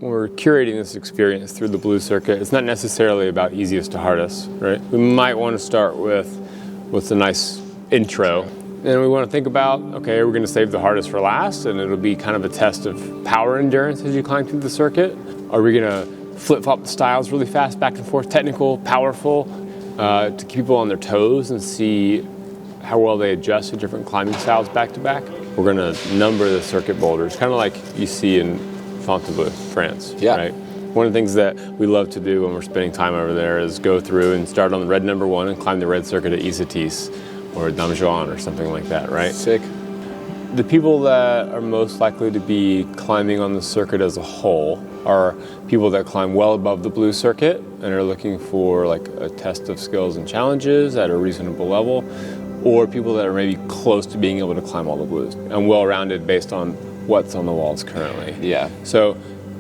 when we're curating this experience through the blue circuit, it's not necessarily about easiest to hardest, right? We might want to start with what's a nice intro. And we want to think about, okay, we're going to save the hardest for last, and it'll be kind of a test of power endurance as you climb through the circuit. Are we going to flip-flop the styles really fast, back and forth, technical, powerful, to keep people on their toes and see how well they adjust to different climbing styles back to back? We're going to number the circuit boulders, kind of like you see in Fontainebleau, France, right? One of the things that we love to do when we're spending time over there is go through and start on the red number 1 and climb the red circuit at Isatis or Dame Joan or something like that, right? Sick. The people that are most likely to be climbing on the circuit as a whole are people that climb well above the blue circuit and are looking for like a test of skills and challenges at a reasonable level, or people that are maybe close to being able to climb all the blues and well-rounded based on what's on the walls currently. Yeah. So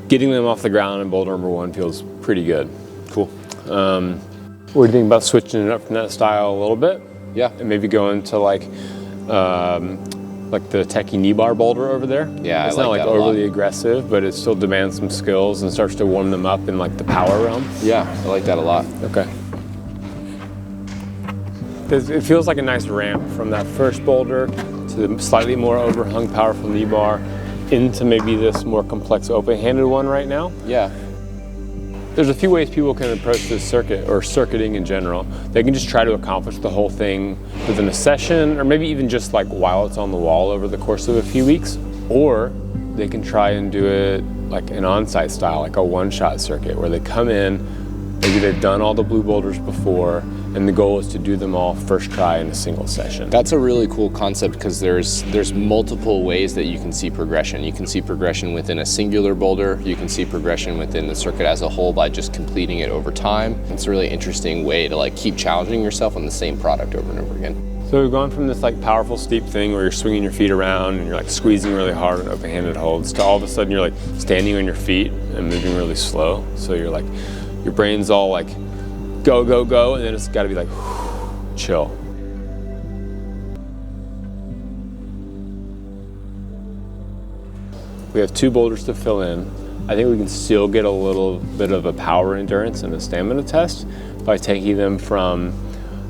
getting them off the ground in boulder number 1 feels pretty good. Cool. What do you think about switching it up from that style a little bit? Yeah. And maybe going to like the techie knee bar boulder over there. Yeah, it's I not like like that a lot. overly aggressive, but it still demands some skills and starts to warm them up in like the power realm. Yeah, I like that a lot. Okay. It feels like a nice ramp from that first boulder to the slightly more overhung, powerful knee bar into maybe this more complex open-handed one right now. Yeah. There's a few ways people can approach this circuit, or circuiting in general. They can just try to accomplish the whole thing within a session, or maybe even just like while it's on the wall over the course of a few weeks. Or they can try and do it like an on-site style, like a one-shot circuit, where they come in, maybe they've done all the blue boulders before, and the goal is to do them all first try in a single session. That's a really cool concept because there's multiple ways that you can see progression. You can see progression within a singular boulder. You can see progression within the circuit as a whole by just completing it over time. It's a really interesting way to like keep challenging yourself on the same product over and over again. So we've gone from this like powerful steep thing where you're swinging your feet around and you're like squeezing really hard on open-handed holds to all of a sudden you're like standing on your feet and moving really slow. So you're like, your brain's all like, go, go, go, and then it's gotta be like, chill. We have 2 boulders to fill in. I think we can still get a little bit of a power endurance and a stamina test by taking them from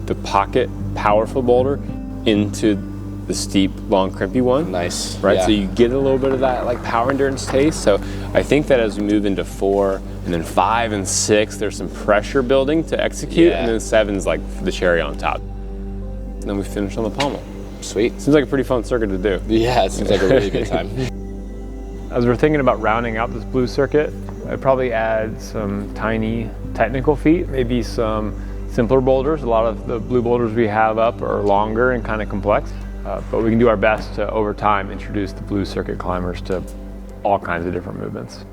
the pocket powerful boulder into the steep, long, crimpy one. Nice. Right, Yeah. so you get a little bit of that like power endurance taste. So I think that as we move into 4 and then 5 and 6, there's some pressure building to execute, Yeah. and then 7's like the cherry on top. And then we finish on the pommel. Sweet. Seems like a pretty fun circuit to do. Yeah, it seems like a really good time. As we're thinking about rounding out this blue circuit, I'd probably add some tiny technical feat, maybe some simpler boulders. A lot of the blue boulders we have up are longer and kind of complex, but we can do our best to, over time, introduce the blue circuit climbers to all kinds of different movements.